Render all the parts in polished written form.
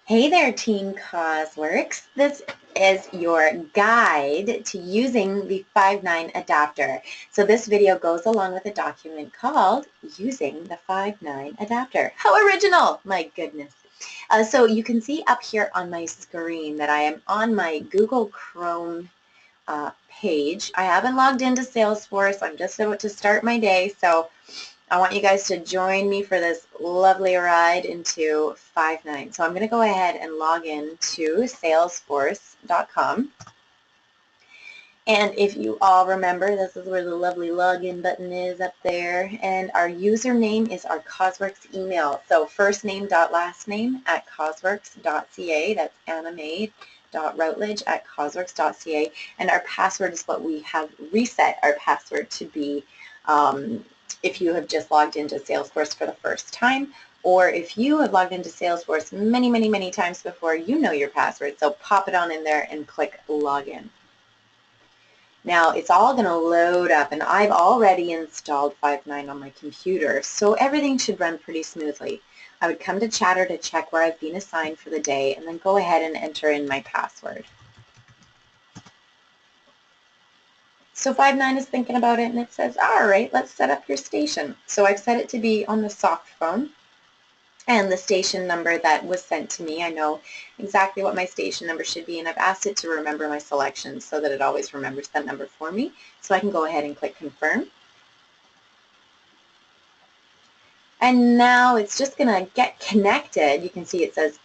Hey there, Team Cosworks. This is your guide to using the Five9 adapter. So this video goes along with a document called Using the Five9 Adapter. How original! My goodness. So you can see up here on my screen that I am on my Google Chrome page. I haven't logged into Salesforce. I'm just about to start my day, so I want you guys to join me for this lovely ride into Five9. So I'm going to go ahead and log in to salesforce.com. And if you all remember, this is where the lovely login button is up there. And our username is our Cosworks email. So first name dot last name at cosworks.ca. That's anime.routledge@cosworks.ca. And our password is what we have reset our password to be if you have just logged into Salesforce for the first time, or if you have logged into Salesforce many, many, many times before, you know your password. So pop it on in there and click login. Now it's all going to load up, and I've already installed Five9 on my computer, so everything should run pretty smoothly. I would come to Chatter to check where I've been assigned for the day, and then go ahead and enter in my password. So Five9 is thinking about it, and it says, all right, let's set up your station. So I've set it to be on the soft phone. And the station number that was sent to me, I know exactly what my station number should be, and I've asked it to remember my selections so that it always remembers that number for me. So I can go ahead and click confirm. And now it's just going to get connected. You can see it says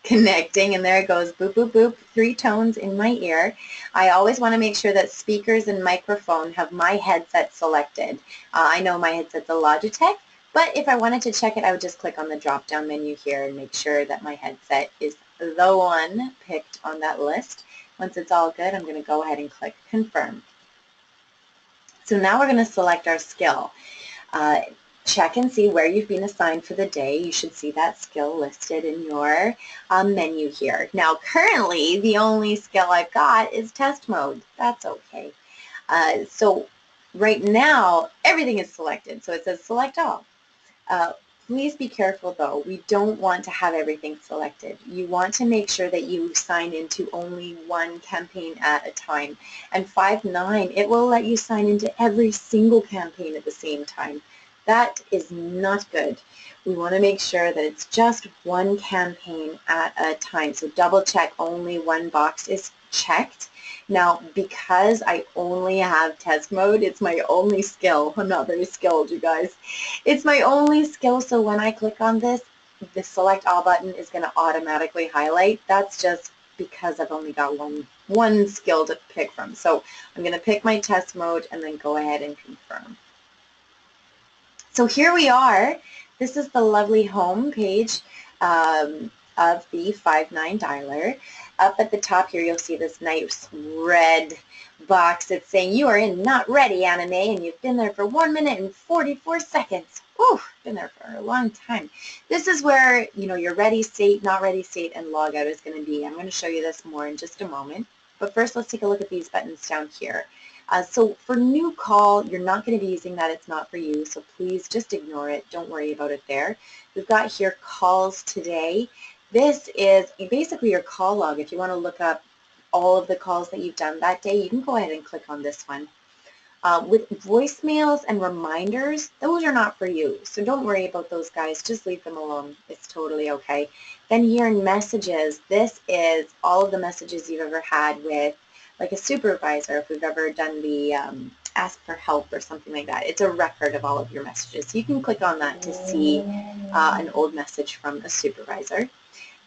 connecting, and there it goes, boop, boop, boop, 3 tones in my ear. I always want to make sure that speakers and microphone have my headset selected. I know my headset's a Logitech, but if I wanted to check it, I would just click on the drop-down menu here and make sure that my headset is the one picked on that list. Once it's all good, I'm going to go ahead and click confirm. So now we're going to select our skill. Check and see where you've been assigned for the day. You should see that skill listed in your menu here. Now currently the only skill I've got is test mode. That's okay. So right now everything is selected. So it says select all. Please be careful though. We don't want to have everything selected. You want to make sure that you sign into only one campaign at a time. And Five9, it will let you sign into every single campaign at the same time. That is not good. We want to make sure that it's just one campaign at a time. So double check only one box is checked. Now, because I only have test mode, it's my only skill. I'm not very skilled, you guys. It's my only skill, so when I click on this, the select all button is going to automatically highlight. That's just because I've only got one skill to pick from. So I'm going to pick my test mode and then go ahead and confirm. So here we are. This is the lovely home page of the Five9 dialer. Up at the top here, you'll see this nice red box that's saying you are in not ready anime, and you've been there for 1 minute and 44 seconds. Whew, been there for a long time. This is where, you know, your ready state, not ready state, and logout is going to be. I'm going to show you this more in just a moment. But first, let's take a look at these buttons down here. So for new call, you're not going to be using that. It's not for you, so please just ignore it. Don't worry about it there. We've got here calls today. This is basically your call log. If you want to look up all of the calls that you've done that day, you can go ahead and click on this one. With voicemails and reminders, those are not for you, so don't worry about those guys. Just leave them alone. It's totally okay. Then here in messages, this is all of the messages you've ever had with like a supervisor, if we've ever done the ask for help or something like that. It's a record of all of your messages. So you can click on that to see an old message from a supervisor.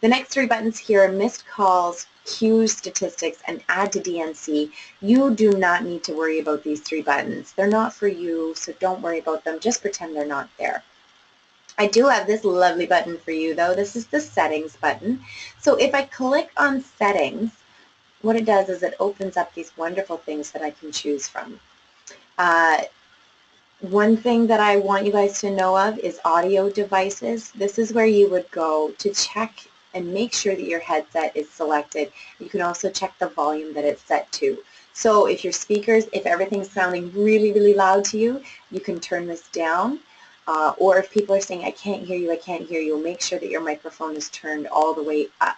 The next 3 buttons here are missed calls, queue statistics, and add to DNC. You do not need to worry about these 3 buttons. They're not for you, so don't worry about them. Just pretend they're not there. I do have this lovely button for you, though. This is the settings button. So if I click on settings, what it does is it opens up these wonderful things that I can choose from. One thing that I want you guys to know of is audio devices. This is where you would go to check and make sure that your headset is selected. You can also check the volume that it's set to. So if your speakers, if everything's sounding really, really loud to you, you can turn this down. or if people are saying, I can't hear you, make sure that your microphone is turned all the way up.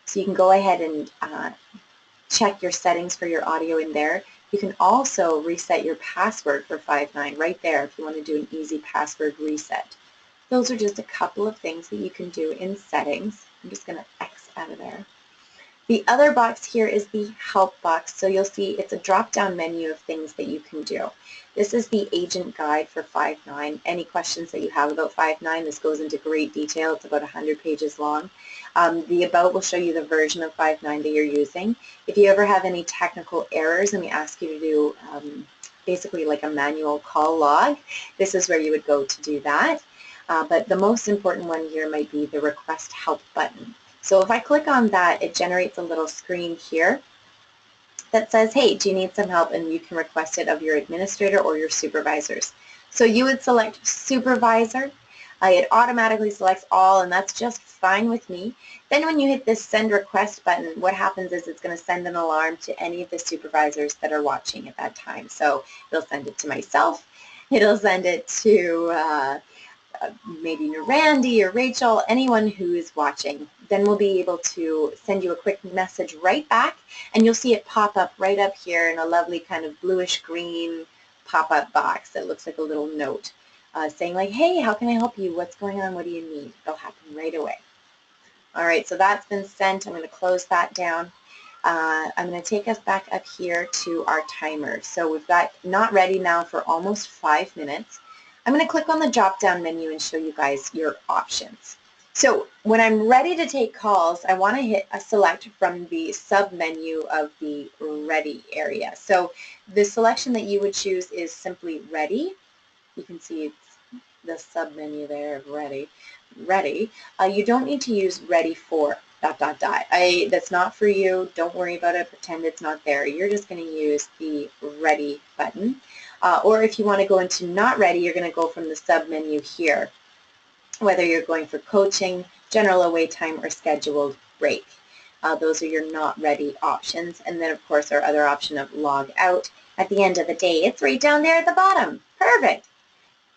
So you can go ahead and check your settings for your audio in there. You can also reset your password for Five9 right there if you want to do an easy password reset. Those are just a couple of things that you can do in settings. I'm just going to X out of there. The other box here is the help box. So you'll see it's a drop-down menu of things that you can do. This is the agent guide for Five9. Any questions that you have about Five9, this goes into great detail. It's about 100 pages long. The About will show you the version of Five9 that you're using. If you ever have any technical errors and we ask you to do basically like a manual call log, this is where you would go to do that. But the most important one here might be the Request Help button. So if I click on that, it generates a little screen here that says, hey, do you need some help? And you can request it of your administrator or your supervisors. So you would select supervisor. It automatically selects all, and that's just fine with me. Then when you hit this send request button, what happens is it's going to send an alarm to any of the supervisors that are watching at that time. So it'll send it to myself. It'll send it to maybe Randy or Rachel, anyone who is watching. Then we'll be able to send you a quick message right back, and you'll see it pop up right up here in a lovely kind of bluish green pop-up box that looks like a little note saying like, hey, how can I help you? What's going on? What do you need? It'll happen right away. All right, so that's been sent. I'm going to close that down. I'm going to take us back up here to our timer. So we've got not ready now for almost 5 minutes. I'm going to click on the drop-down menu and show you guys your options. So when I'm ready to take calls, I want to hit a select from the sub-menu of the ready area. So the selection that you would choose is simply ready. You can see it's the sub-menu there of ready. You don't need to use ready for ... That's not for you. Don't worry about it. Pretend it's not there. You're just going to use the ready button. Or if you want to go into not ready, you're going to go from the sub-menu here, whether you're going for coaching, general away time, or scheduled break. Those are your not ready options. And then, of course, our other option of log out. At the end of the day, it's right down there at the bottom. Perfect.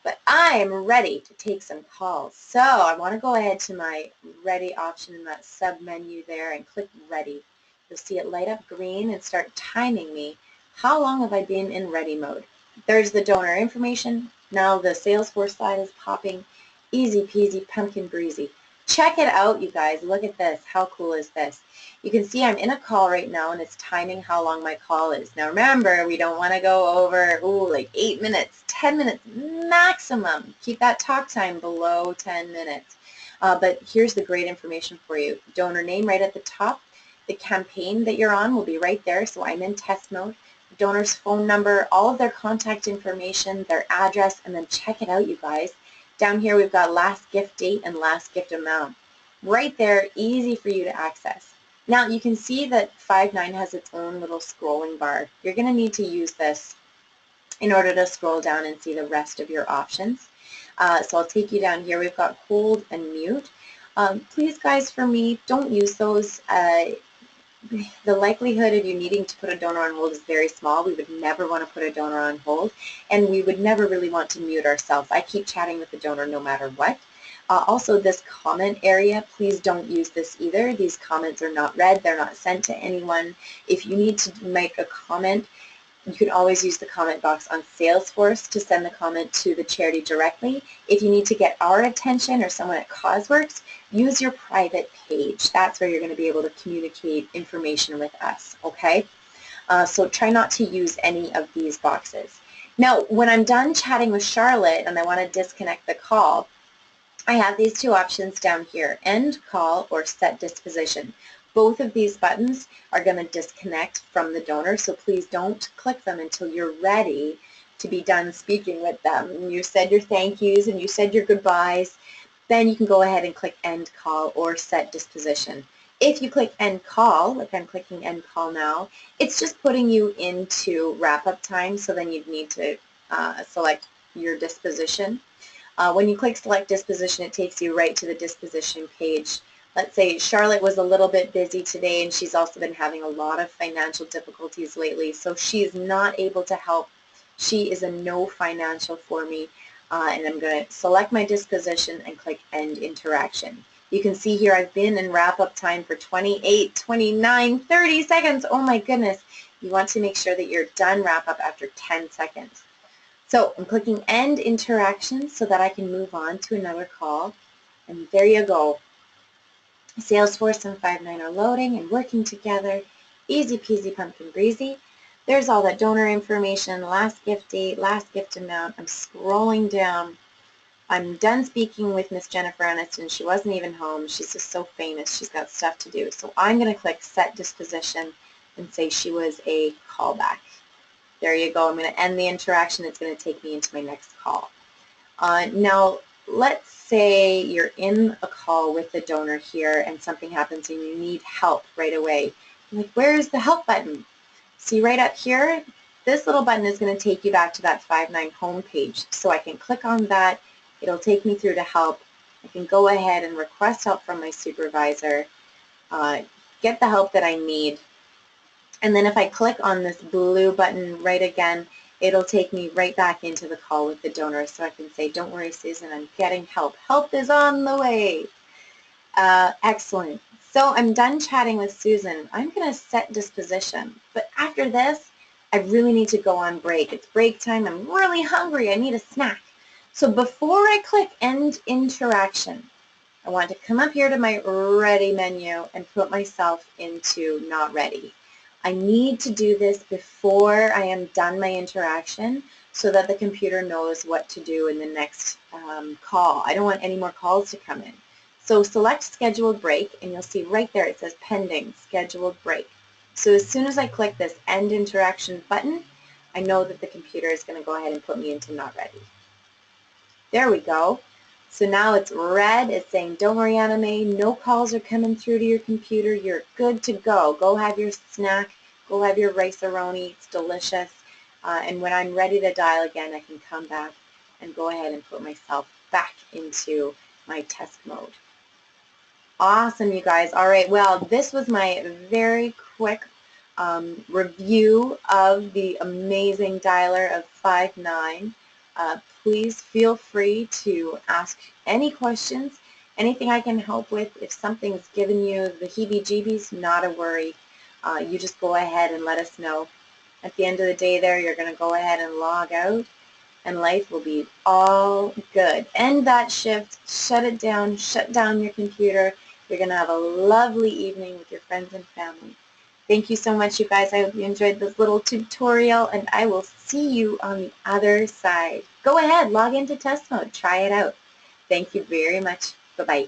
But I am ready to take some calls. So I want to go ahead to my ready option in that sub-menu there and click ready. You'll see it light up green and start timing me. How long have I been in ready mode? There's the donor information. Now the Salesforce slide is popping. Easy peasy, pumpkin breezy. Check it out, you guys. Look at this. How cool is this? You can see I'm in a call right now, and it's timing how long my call is. Now remember, we don't want to go over, like 8 minutes, 10 minutes maximum. Keep that talk time below 10 minutes. But here's the great information for you. Donor name right at the top. The campaign that you're on will be right there, so I'm in test mode. Donor's phone number, all of their contact information, their address, and then check it out, you guys. Down here we've got last gift date and last gift amount. Right there, easy for you to access. Now you can see that Five9 has its own little scrolling bar. You're going to need to use this in order to scroll down and see the rest of your options. So I'll take you down here. We've got hold and mute. Please guys, for me, don't use those. The likelihood of you needing to put a donor on hold is very small. We would never want to put a donor on hold, and we would never really want to mute ourselves. I keep chatting with the donor no matter what. Also, this comment area, please don't use this either. These comments are not read. They're not sent to anyone. If you need to make a comment, you can always use the comment box on Salesforce to send the comment to the charity directly. If you need to get our attention or someone at CauseWorks, use your private page. That's where you're going to be able to communicate information with us, okay? So try not to use any of these boxes. Now, when I'm done chatting with Charlotte and I want to disconnect the call, I have these two options down here, end call or set disposition. Both of these buttons are going to disconnect from the donor, so please don't click them until you're ready to be done speaking with them. You said your thank yous and you said your goodbyes. Then you can go ahead and click end call or set disposition. If you click end call, like I'm clicking end call now, it's just putting you into wrap-up time, so then you'd need to select your disposition. When you click select disposition, it takes you right to the disposition page. Let's say Charlotte was a little bit busy today, and she's also been having a lot of financial difficulties lately, so she's not able to help. She is a no financial for me. and I'm going to select my disposition and click End Interaction. You can see here I've been in wrap-up time for 28, 29, 30 seconds. Oh my goodness. You want to make sure that you're done wrap-up after 10 seconds. So I'm clicking End Interaction so that I can move on to another call. And there you go. Salesforce and Five9 are loading and working together. Easy peasy pumpkin breezy. There's all that donor information, last gift date, last gift amount. I'm scrolling down. I'm done speaking with Miss Jennifer Aniston. She wasn't even home. She's just so famous. She's got stuff to do. So I'm going to click Set Disposition and say she was a callback. There you go. I'm going to end the interaction. It's going to take me into my next call. Now, let's say you're in a call with the donor here and something happens and you need help right away. You're like, where's the help button? See right up here? This little button is going to take you back to that Five9 homepage. So I can click on that. It'll take me through to help. I can go ahead and request help from my supervisor, get the help that I need. And then if I click on this blue button right again, it'll take me right back into the call with the donor. So I can say, don't worry, Susan, I'm getting help. Help is on the way. Excellent. So I'm done chatting with Susan. I'm going to set disposition. But after this, I really need to go on break. It's break time. I'm really hungry. I need a snack. So before I click End Interaction, I want to come up here to my Ready menu and put myself into Not Ready. I need to do this before I am done my interaction so that the computer knows what to do in the next call. I don't want any more calls to come in. So select Scheduled Break, and you'll see right there it says Pending Scheduled Break. So as soon as I click this End Interaction button, I know that the computer is going to go ahead and put me into Not Ready. There we go. So now it's red. It's saying, don't worry, Anna May, no calls are coming through to your computer. You're good to go. Go have your snack. Go have your rice-a-roni. It's delicious. And when I'm ready to dial again, I can come back and go ahead and put myself back into my test mode. Awesome, you guys. All right, well, this was my very quick review of the amazing dialer of Five9. Please feel free to ask any questions, anything I can help with. If something's given you the heebie-jeebies, not a worry. You just go ahead and let us know. At the end of the day there, you're going to go ahead and log out, and life will be all good. End that shift, shut it down, shut down your computer. You're going to have a lovely evening with your friends and family. Thank you so much, you guys. I hope you enjoyed this little tutorial, and I will see you on the other side. Go ahead, log into test mode. Try it out. Thank you very much. Bye-bye.